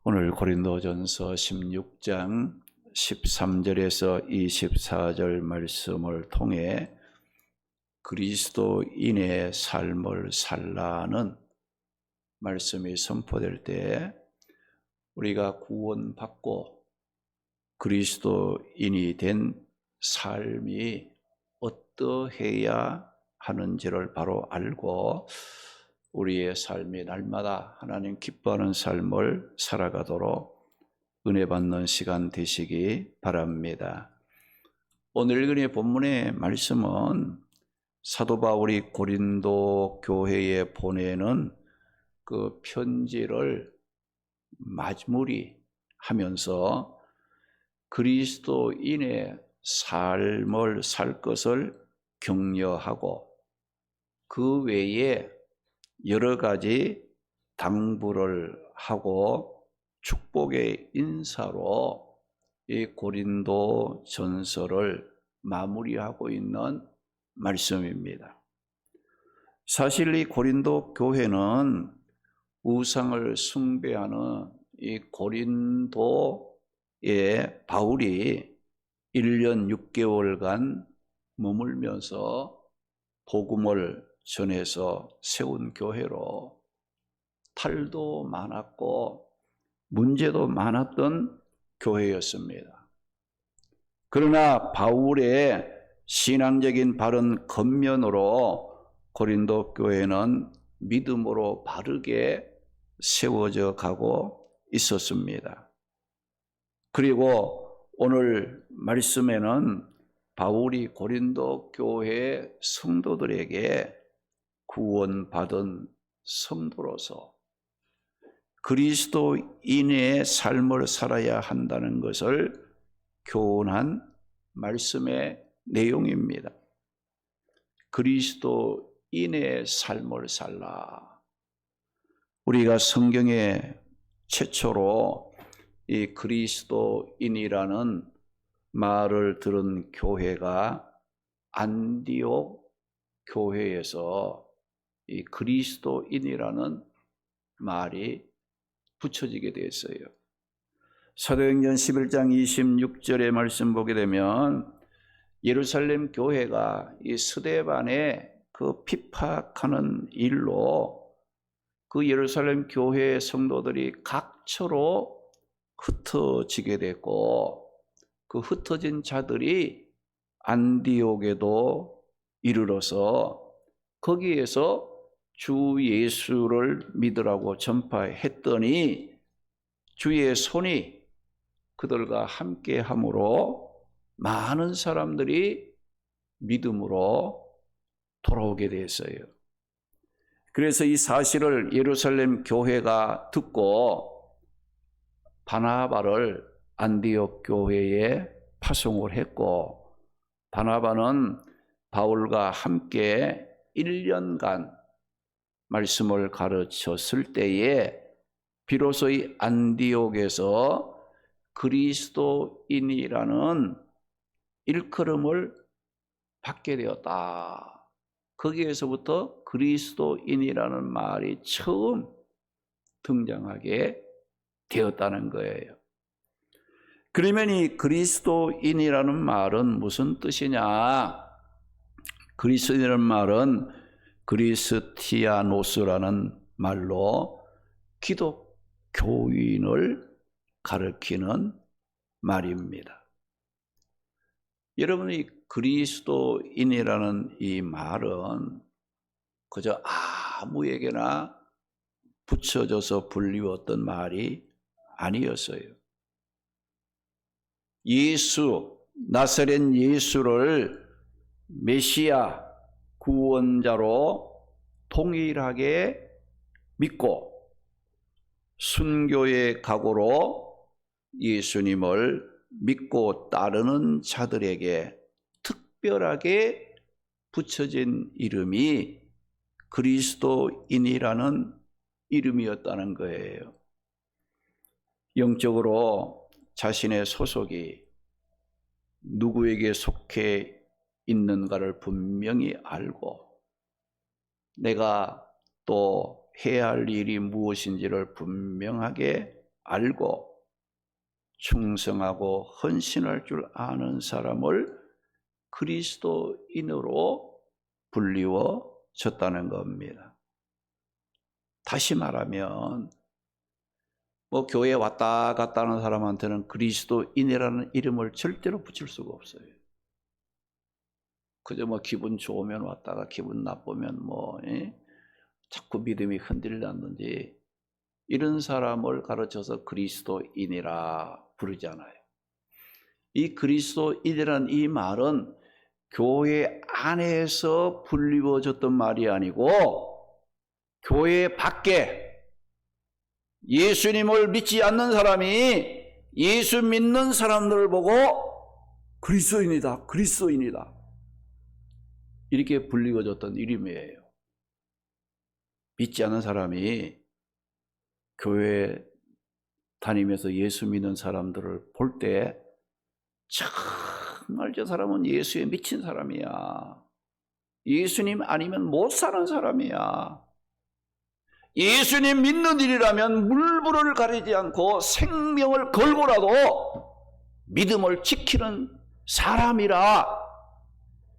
오늘 고린도전서 16장 13절에서 24절 말씀을 통해 그리스도인의 삶을 살라는 말씀이 선포될 때 우리가 구원받고 그리스도인이 된 삶이 어떠해야 하는지를 바로 알고 우리의 삶이 날마다 하나님 기뻐하는 삶을 살아가도록 은혜 받는 시간 되시기 바랍니다. 오늘 읽은 본문의 말씀은 사도 바울이 고린도 교회에 보내는 그 편지를 마무리하면서 그리스도인의 삶을 살 것을 격려하고 그 외에 여러 가지 당부를 하고 축복의 인사로 이 고린도 전서를 마무리하고 있는 말씀입니다. 사실 이 고린도 교회는 우상을 숭배하는 이 고린도에 바울이 1년 6개월간 머물면서 복음을 전해서 세운 교회로 탈도 많았고 문제도 많았던 교회였습니다. 그러나 바울의 신앙적인 바른 겉면으로 고린도 교회는 믿음으로 바르게 세워져 가고 있었습니다. 그리고 오늘 말씀에는 바울이 고린도 교회 성도들에게 구원받은 성도로서 그리스도인의 삶을 살아야 한다는 것을 교훈한 말씀의 내용입니다. 그리스도인의 삶을 살라. 우리가 성경에 최초로 이 그리스도인이라는 말을 들은 교회가 안디옥 교회에서 이 그리스도인이라는 말이 붙여지게 되었어요. 사도행전 11장 26절의 말씀 보게 되면 예루살렘 교회가 이 스데반의 그 핍박하는 일로 그 예루살렘 교회의 성도들이 각처로 흩어지게 됐고 그 흩어진 자들이 안디옥에도 이르러서 거기에서 주 예수를 믿으라고 전파했더니 주의 손이 그들과 함께 함으로 많은 사람들이 믿음으로 돌아오게 됐어요. 그래서 이 사실을 예루살렘 교회가 듣고 바나바를 안디옥 교회에 파송을 했고 바나바는 바울과 함께 1년간 말씀을 가르쳤을 때에 비로소 이 안디옥에서 그리스도인이라는 일컬음을 받게 되었다. 거기에서부터 그리스도인이라는 말이 처음 등장하게 되었다는 거예요. 그러면 이 그리스도인이라는 말은 무슨 뜻이냐? 그리스도인이라는 말은 그리스티아노스라는 말로 기독교인을 가리키는 말입니다. 여러분이 그리스도인이라는 이 말은 그저 아무에게나 붙여져서 불리웠던 말이 아니었어요. 예수, 나사렛 예수를 메시아, 구원자로 동일하게 믿고 순교의 각오로 예수님을 믿고 따르는 자들에게 특별하게 붙여진 이름이 그리스도인이라는 이름이었다는 거예요. 영적으로 자신의 소속이 누구에게 속해 있는가를 분명히 알고 내가 또 해야 할 일이 무엇인지를 분명하게 알고 충성하고 헌신할 줄 아는 사람을 그리스도인으로 불리워졌다는 겁니다. 다시 말하면 교회에 왔다 갔다 하는 사람한테는 그리스도인이라는 이름을 절대로 붙일 수가 없어요. 그저 기분 좋으면 왔다가 기분 나쁘면 자꾸 믿음이 흔들렸는지 이런 사람을 가르쳐서 그리스도인이라 부르잖아요. 이 그리스도인이라는 이 말은 교회 안에서 불리워졌던 말이 아니고 교회 밖에 예수님을 믿지 않는 사람이 예수 믿는 사람들을 보고 그리스도인이다, 그리스도인이다 이렇게 불리워졌던 이름이에요. 믿지 않는 사람이 교회 다니면서 예수 믿는 사람들을 볼 때 정말 저 사람은 예수에 미친 사람이야. 예수님 아니면 못 사는 사람이야. 예수님 믿는 일이라면 물불을 가리지 않고 생명을 걸고라도 믿음을 지키는 사람이라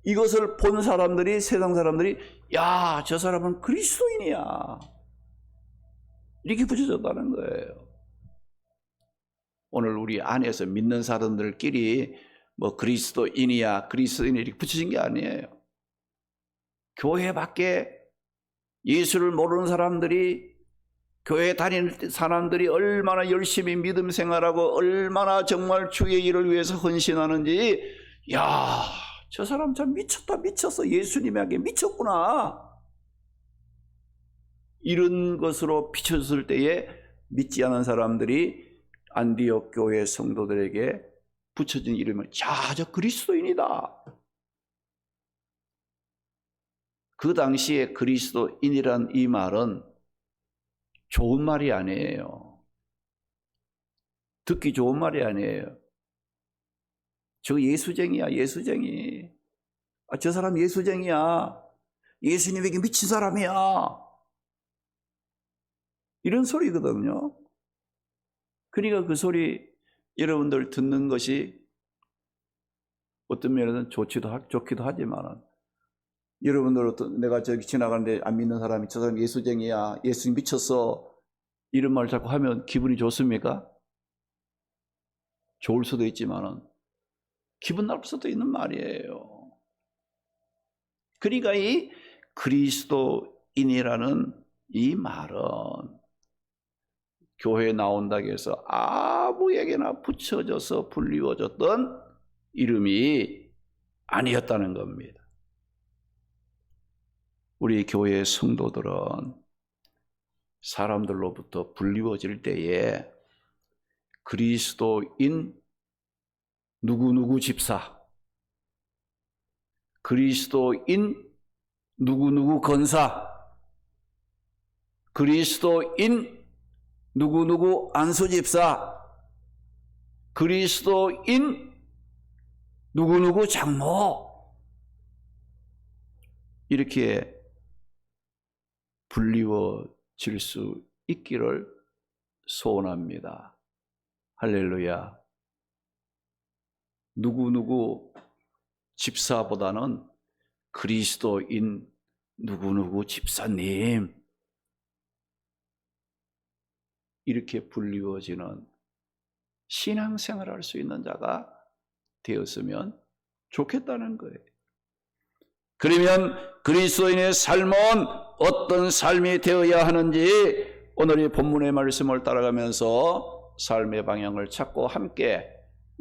이것을 본 사람들이, 세상 사람들이 야, 저 사람은 그리스도인이야 이렇게 붙여졌다는 거예요. 오늘 우리 안에서 믿는 사람들끼리 그리스도인이야, 그리스도인 이렇게 붙여진 게 아니에요. 교회 밖에 예수를 모르는 사람들이, 교회 다니는 사람들이 얼마나 열심히 믿음 생활하고 얼마나 정말 주의 일을 위해서 헌신하는지, 야, 저 사람 참 미쳤다, 미쳤어, 예수님에게 미쳤구나 이런 것으로 비춰졌을 때에 믿지 않은 사람들이 안디옥 교회 성도들에게 붙여진 이름은 자, 저 그리스도인이다. 그 당시에 그리스도인이란 이 말은 좋은 말이 아니에요. 듣기 좋은 말이 아니에요. 저 예수쟁이야, 예수쟁이. 저 사람 예수쟁이야. 예수님에게 미친 사람이야. 이런 소리거든요. 그러니까 그 소리 여러분들 듣는 것이 어떤 면에는 좋기도 하지만 여러분들 내가 저기 지나가는데 안 믿는 사람이 저 사람 예수쟁이야, 예수님 미쳤어 이런 말 자꾸 하면 기분이 좋습니까? 좋을 수도 있지만 기분 나쁠 수도 있는 말이에요. 그러니까 이 그리스도인이라는 이 말은 교회에 나온다고 해서 아무에게나 붙여져서 불리워졌던 이름이 아니었다는 겁니다. 우리 교회의 성도들은 사람들로부터 불리워질 때에 그리스도인 누구누구 집사, 그리스도인 누구누구 권사, 그리스도인 누구누구 안수집사, 그리스도인 누구누구 장로 이렇게 불리워질 수 있기를 소원합니다. 할렐루야. 누구누구 집사보다는 그리스도인 누구누구 집사님 이렇게 불리워지는 신앙생활을 할 수 있는 자가 되었으면 좋겠다는 거예요. 그러면 그리스도인의 삶은 어떤 삶이 되어야 하는지 오늘 이 본문의 말씀을 따라가면서 삶의 방향을 찾고 함께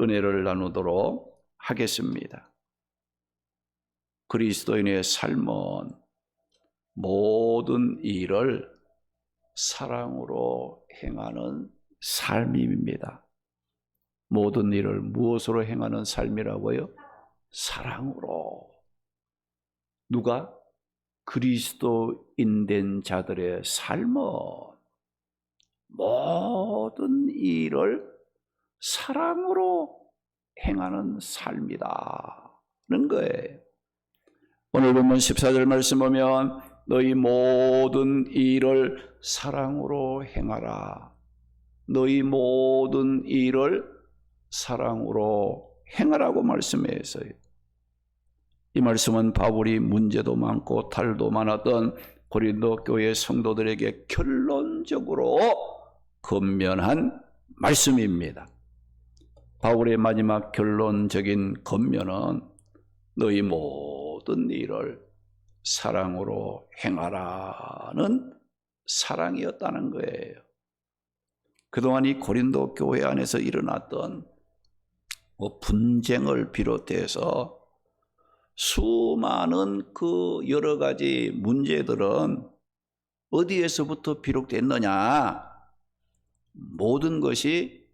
은혜를 나누도록 하겠습니다. 그리스도인의 삶은 모든 일을 사랑으로 행하는 삶입니다. 모든 일을 무엇으로 행하는 삶이라고요? 사랑으로. 누가? 그리스도인 된 자들의 삶은 모든 일을 사랑으로 행하는 삶이다는 거예요. 오늘 본문 14절 말씀 보면 너희 모든 일을 사랑으로 행하라. 너희 모든 일을 사랑으로 행하라고 말씀했어요. 이 말씀은 바울이 문제도 많고 탈도 많았던 고린도 교회 성도들에게 결론적으로 권면한 말씀입니다. 바울의 마지막 결론적인 권면은 너희 모든 일을 사랑으로 행하라는 사랑이었다는 거예요. 그동안 이 고린도 교회 안에서 일어났던 분쟁을 비롯해서 수많은 그 여러 가지 문제들은 어디에서부터 비롯됐느냐? 모든 것이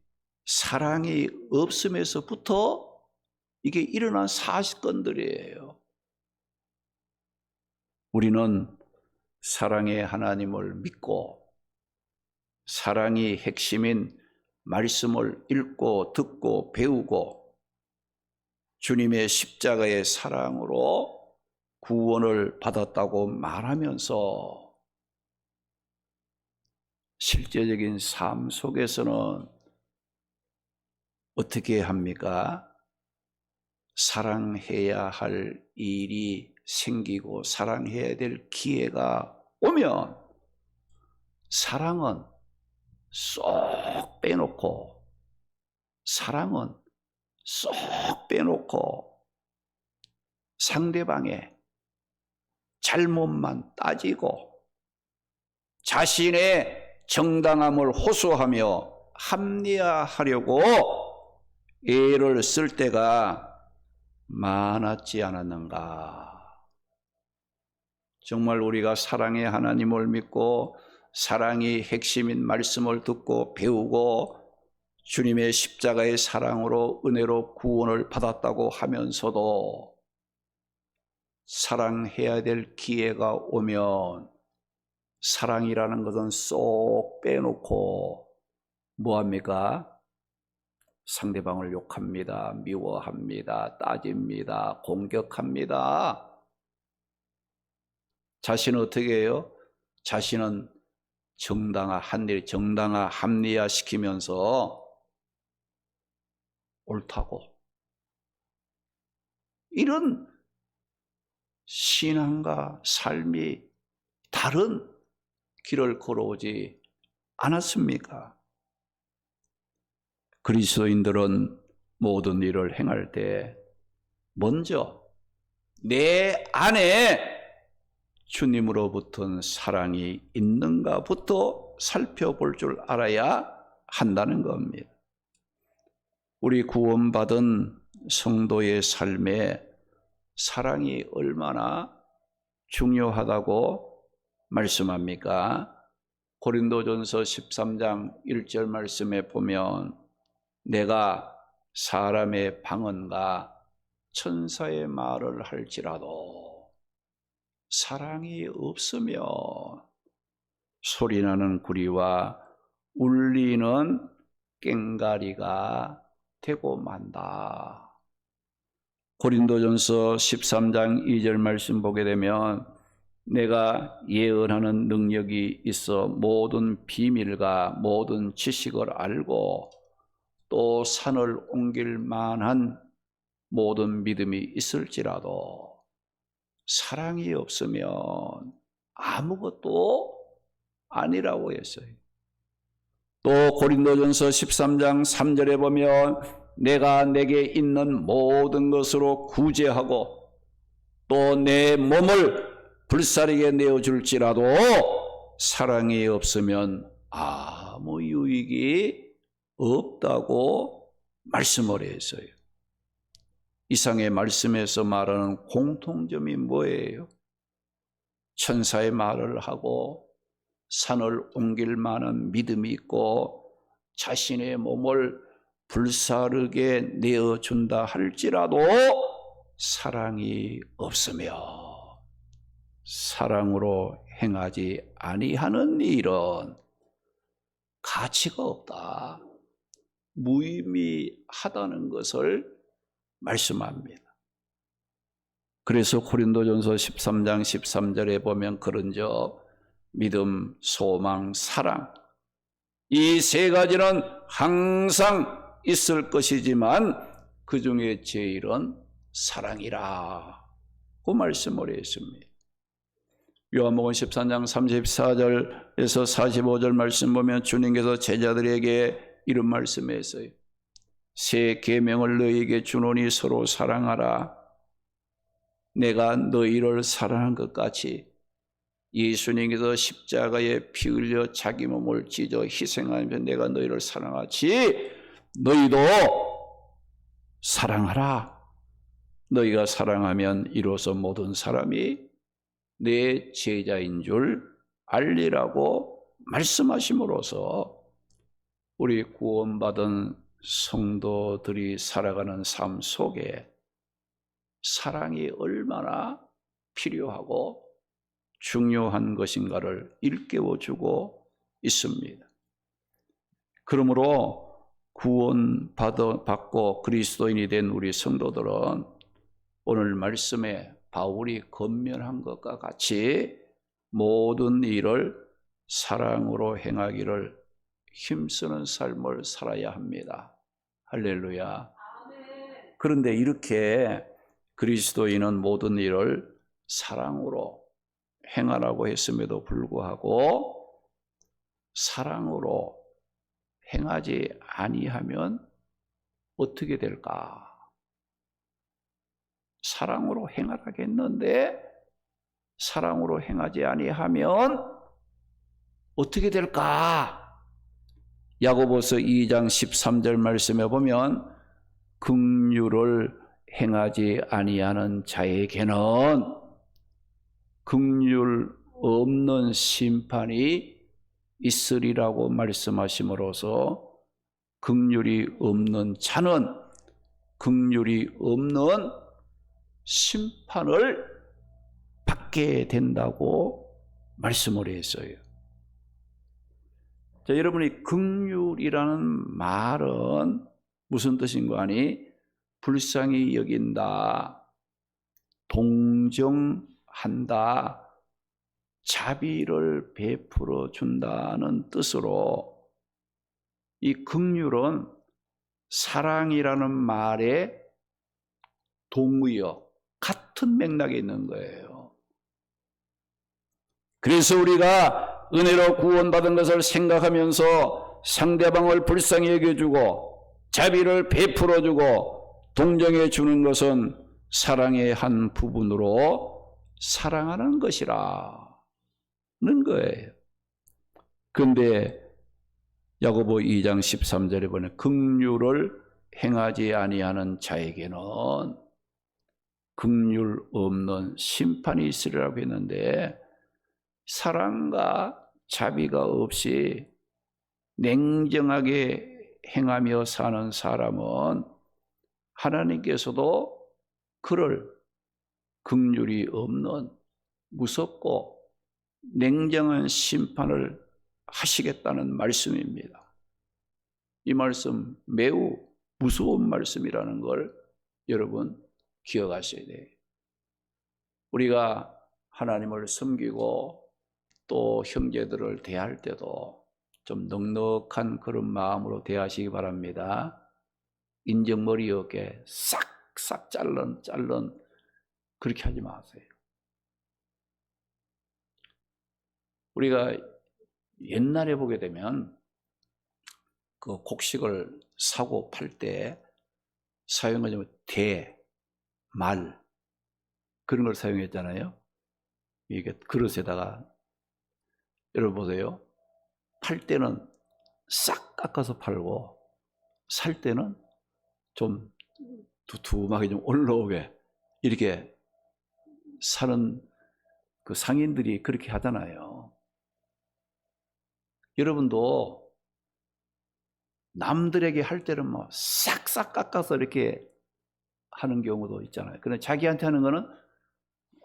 사랑이 없음에서부터 이게 일어난 사건들이에요. 우리는 사랑의 하나님을 믿고 사랑이 핵심인 말씀을 읽고 듣고 배우고 주님의 십자가의 사랑으로 구원을 받았다고 말하면서 실제적인 삶 속에서는 어떻게 합니까? 사랑해야 할 일이 생기고 사랑해야 될 기회가 오면 사랑은 쏙 빼놓고 상대방의 잘못만 따지고 자신의 정당함을 호소하며 합리화하려고 애를 쓸 때가 많았지 않았는가? 정말 우리가 사랑의 하나님을 믿고 사랑이 핵심인 말씀을 듣고 배우고 주님의 십자가의 사랑으로 은혜로 구원을 받았다고 하면서도 사랑해야 될 기회가 오면 사랑이라는 것은 쏙 빼놓고 뭐합니까? 상대방을 욕합니다. 미워합니다. 따집니다. 공격합니다. 자신은 어떻게 해요? 자신은 합리화 시키면서 옳다고. 이런 신앙과 삶이 다른 길을 걸어오지 않았습니까? 그리스도인들은 모든 일을 행할 때 먼저 내 안에 주님으로부터는 사랑이 있는가부터 살펴볼 줄 알아야 한다는 겁니다. 우리 구원받은 성도의 삶에 사랑이 얼마나 중요하다고 말씀합니까? 고린도전서 13장 1절 말씀에 보면 내가 사람의 방언과 천사의 말을 할지라도 사랑이 없으면 소리나는 구리와 울리는 꽹가리가 되고 만다. 고린도전서 13장 2절 말씀 보게 되면 내가 예언하는 능력이 있어 모든 비밀과 모든 지식을 알고 또 산을 옮길 만한 모든 믿음이 있을지라도 사랑이 없으면 아무것도 아니라고 했어요. 또 고린도전서 13장 3절에 보면 내가 내게 있는 모든 것으로 구제하고 또 내 몸을 불사르게 내어줄지라도 사랑이 없으면 아무 유익이 없다고 말씀을 했어요. 이상의 말씀에서 말하는 공통점이 뭐예요? 천사의 말을 하고 산을 옮길 만한 믿음이 있고 자신의 몸을 불사르게 내어준다 할지라도 사랑이 없으며 사랑으로 행하지 아니하는 일은 가치가 없다, 무의미하다는 것을 말씀합니다. 그래서 고린도전서 13장 13절에 보면 그런즉 믿음, 소망, 사랑 이 세 가지는 항상 있을 것이지만 그 중에 제일은 사랑이라 그 말씀을 했습니다. 요한복음 13장 34절에서 45절 말씀 보면 주님께서 제자들에게 이런 말씀했어요. 새 계명을 너희에게 주노니 서로 사랑하라. 내가 너희를 사랑한 것 같이 예수님께서 십자가에 피 흘려 자기 몸을 찢어 희생하면서 내가 너희를 사랑하지 너희도 사랑하라. 너희가 사랑하면 이로써 모든 사람이 내 제자인 줄 알리라고 말씀하심으로써 우리 구원받은 성도들이 살아가는 삶 속에 사랑이 얼마나 필요하고 중요한 것인가를 일깨워주고 있습니다. 그러므로 구원받고 그리스도인이 된 우리 성도들은 오늘 말씀에 바울이 권면한 것과 같이 모든 일을 사랑으로 행하기를 힘쓰는 삶을 살아야 합니다. 할렐루야. 그런데 이렇게 그리스도인은 모든 일을 사랑으로 행하라고 했음에도 불구하고 사랑으로 행하지 아니하면 어떻게 될까? 사랑으로 행하라겠는데 사랑으로 행하지 아니하면 어떻게 될까? 야고보서 2장 13절 말씀에 보면 긍휼을 행하지 아니하는 자에게는 긍휼 없는 심판이 있으리라고 말씀하심으로써 긍휼이 없는 자는 긍휼이 없는 심판을 받게 된다고 말씀을 했어요. 자, 여러분이 긍휼이라는 말은 무슨 뜻인가 하니 불쌍히 여긴다, 동정한다, 자비를 베풀어 준다는 뜻으로 이 긍휼은 사랑이라는 말의 동의어 같은 맥락에 있는 거예요. 그래서 우리가 은혜로 구원받은 것을 생각하면서 상대방을 불쌍히 여겨주고 자비를 베풀어주고 동정해 주는 것은 사랑의 한 부분으로 사랑하는 것이라는 거예요. 그런데 야고보 2장 13절에 보면 긍휼을 행하지 아니하는 자에게는 긍휼 없는 심판이 있으리라고 했는데 사랑과 자비가 없이 냉정하게 행하며 사는 사람은 하나님께서도 그를 긍휼이 없는 무섭고 냉정한 심판을 하시겠다는 말씀입니다. 이 말씀 매우 무서운 말씀이라는 걸 여러분 기억하셔야 돼요. 우리가 하나님을 섬기고 또 형제들을 대할 때도 좀 넉넉한 그런 마음으로 대하시기 바랍니다. 인정머리 없게 싹싹 잘른 그렇게 하지 마세요. 우리가 옛날에 보게 되면 그 곡식을 사고 팔 때 사용하자면 말 그런 걸 사용했잖아요. 이게 그릇에다가 여러분 보세요. 팔 때는 싹 깎아서 팔고 살 때는 좀 두툼하게 좀 올라오게 이렇게 사는 그 상인들이 그렇게 하잖아요. 여러분도 남들에게 할 때는 뭐 싹싹 깎아서 이렇게 하는 경우도 있잖아요. 그런데 자기한테 하는 거는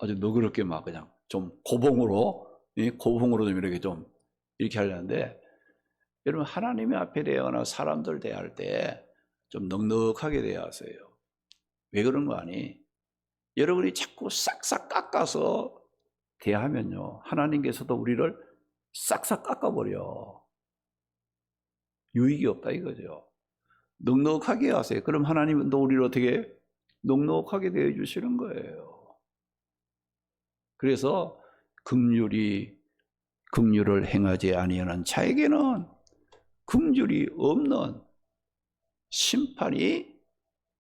아주 너그럽게 막 그냥 좀 고봉으로 좀 이렇게 좀 이렇게 하려는데 여러분 하나님의 앞에 대하거나 사람들 대할 때 좀 넉넉하게 대하세요. 왜 그런 거 아니? 여러분이 자꾸 싹싹 깎아서 대하면요 하나님께서도 우리를 싹싹 깎아버려. 유익이 없다 이거죠. 넉넉하게 하세요. 그럼 하나님은 또 우리를 어떻게 넉넉하게 대해주시는 거예요. 그래서 긍휼을 행하지 아니하는 자에게는 긍휼이 없는 심판이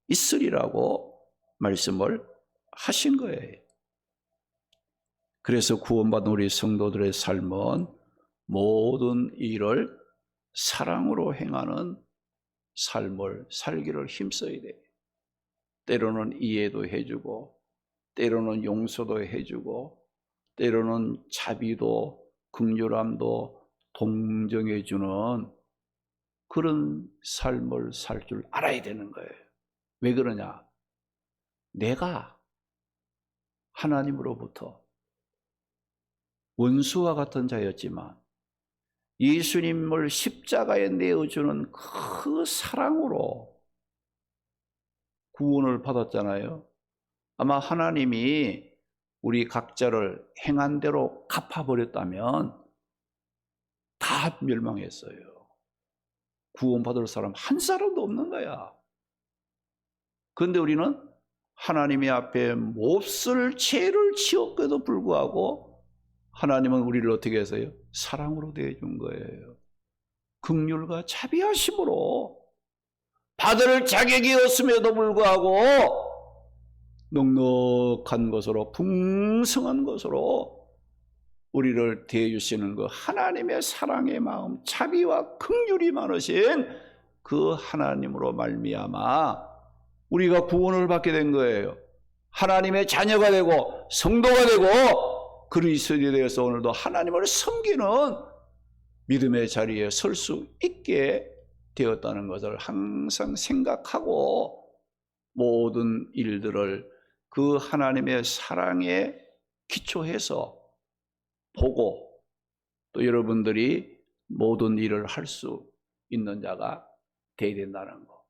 있으리라고 말씀을 하신 거예요. 그래서 구원받은 우리 성도들의 삶은 모든 일을 사랑으로 행하는 삶을 살기를 힘써야 돼요. 때로는 이해도 해주고, 때로는 용서도 해주고, 때로는 자비도 긍휼함도 동정해주는 그런 삶을 살 줄 알아야 되는 거예요. 왜 그러냐? 내가 하나님으로부터 원수와 같은 자였지만 예수님을 십자가에 내어주는 그 사랑으로 구원을 받았잖아요. 아마 하나님이 우리 각자를 행한 대로 갚아버렸다면 다 멸망했어요. 구원받을 사람 한 사람도 없는 거야. 그런데 우리는 하나님의 앞에 몹쓸 죄를 지었고도 불구하고 하나님은 우리를 어떻게 해서요? 사랑으로 대해준 거예요. 긍휼과 자비하심으로 받을 자격이 없음에도 불구하고 넉넉한 것으로 풍성한 것으로 우리를 대해주시는 그 하나님의 사랑의 마음, 자비와 긍휼이 많으신 그 하나님으로 말미암아 우리가 구원을 받게 된 거예요. 하나님의 자녀가 되고 성도가 되고 그리스도인이 되어서 오늘도 하나님을 섬기는 믿음의 자리에 설 수 있게 되었다는 것을 항상 생각하고 모든 일들을 그 하나님의 사랑에 기초해서 보고 또 여러분들이 모든 일을 할 수 있는 자가 되어야 된다는 거.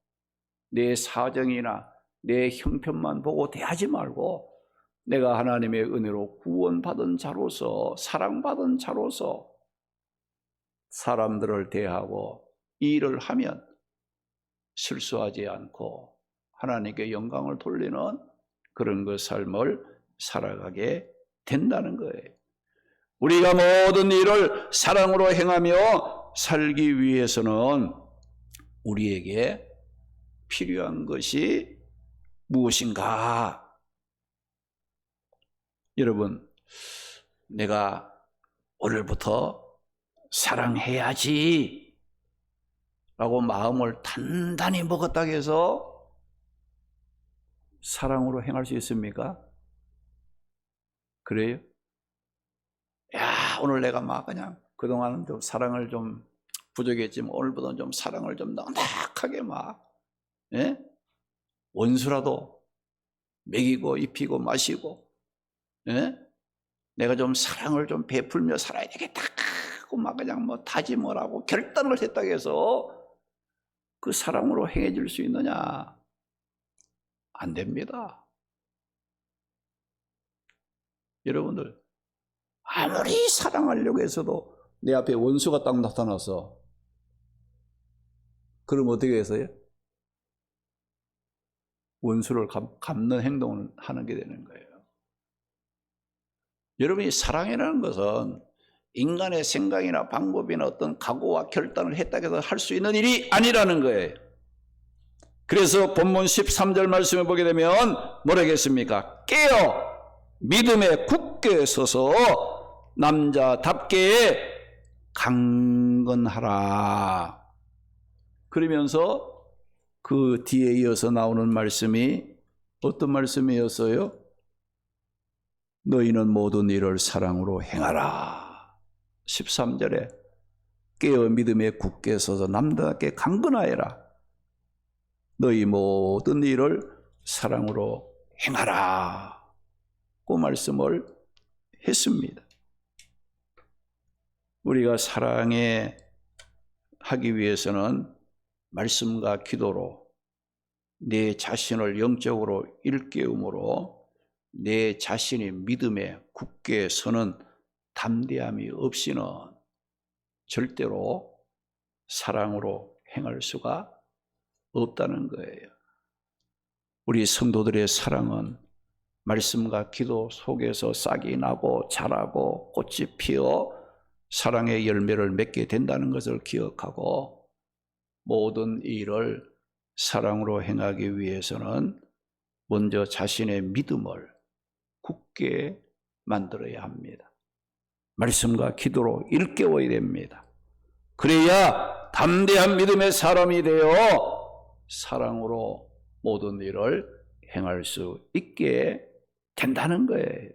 내 사정이나 내 형편만 보고 대하지 말고 내가 하나님의 은혜로 구원받은 자로서 사랑받은 자로서 사람들을 대하고 일을 하면 실수하지 않고 하나님께 영광을 돌리는 그런 그 삶을 살아가게 된다는 거예요. 우리가 모든 일을 사랑으로 행하며 살기 위해서는 우리에게 필요한 것이 무엇인가? 여러분, 내가 오늘부터 사랑해야지 라고 마음을 단단히 먹었다고 해서 사랑으로 행할 수 있습니까? 그래요? 야, 오늘 내가 막 그냥 그동안은 좀 사랑을 좀 부족했지만 오늘부터는 좀 사랑을 좀 넉넉하게 막 예? 원수라도 먹이고 입히고 마시고 예? 내가 좀 사랑을 좀 베풀며 살아야 되겠다 하고 막 그냥 뭐 다짐을 하고 결단을 했다고 해서 그 사랑으로 행해질 수 있느냐? 안 됩니다. 여러분들 아무리 사랑하려고 해서도 내 앞에 원수가 딱 나타나서 그럼 어떻게 해서요? 원수를 갚는 행동을 하는 게 되는 거예요. 여러분이 사랑이라는 것은 인간의 생각이나 방법이나 어떤 각오와 결단을 했다고 해서 할 수 있는 일이 아니라는 거예요. 그래서 본문 13절 말씀을 보게 되면 뭐라겠습니까? 깨어 믿음에 굳게 서서 남자답게 강건하라. 그러면서 그 뒤에 이어서 나오는 말씀이 어떤 말씀이었어요? 너희는 모든 일을 사랑으로 행하라. 13절에 깨어 믿음에 굳게 서서 남자답게 강건하여라. 너희 모든 일을 사랑으로 행하라. 그 말씀을 했습니다. 우리가 사랑에 하기 위해서는 말씀과 기도로 내 자신을 영적으로 일깨움으로 내 자신이 믿음에 굳게 서는 담대함이 없이는 절대로 사랑으로 행할 수가 없다는 거예요. 우리 성도들의 사랑은 말씀과 기도 속에서 싹이 나고 자라고 꽃이 피어 사랑의 열매를 맺게 된다는 것을 기억하고 모든 일을 사랑으로 행하기 위해서는 먼저 자신의 믿음을 굳게 만들어야 합니다. 말씀과 기도로 일깨워야 됩니다. 그래야 담대한 믿음의 사람이 되어 사랑으로 모든 일을 행할 수 있게 된다는 거예요.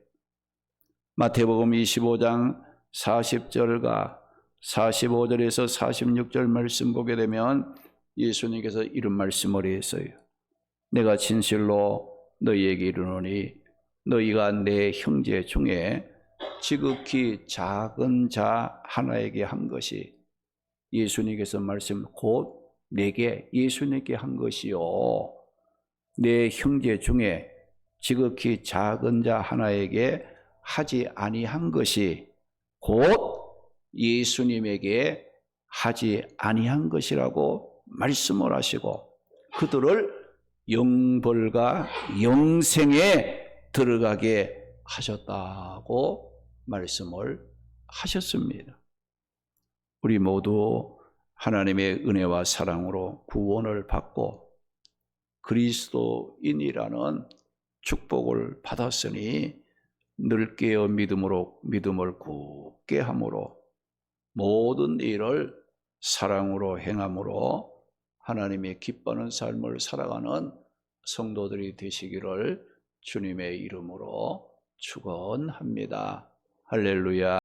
마태복음 25장 40절과 45절에서 46절 말씀 보게 되면 예수님께서 이런 말씀을 했어요. 내가 진실로 너희에게 이르노니 너희가 내 형제 중에 지극히 작은 자 하나에게 한 것이, 예수님께서 말씀 곧 내게, 예수님께 한 것이요, 내 형제 중에 지극히 작은 자 하나에게 하지 아니한 것이 곧 예수님에게 하지 아니한 것이라고 말씀을 하시고 그들을 영벌과 영생에 들어가게 하셨다고 말씀을 하셨습니다. 우리 모두 하나님의 은혜와 사랑으로 구원을 받고 그리스도인이라는 축복을 받았으니 늘 깨어 믿음을 굳게 함으로 모든 일을 사랑으로 행함으로 하나님의 기뻐하는 삶을 살아가는 성도들이 되시기를 주님의 이름으로 축원합니다. 할렐루야.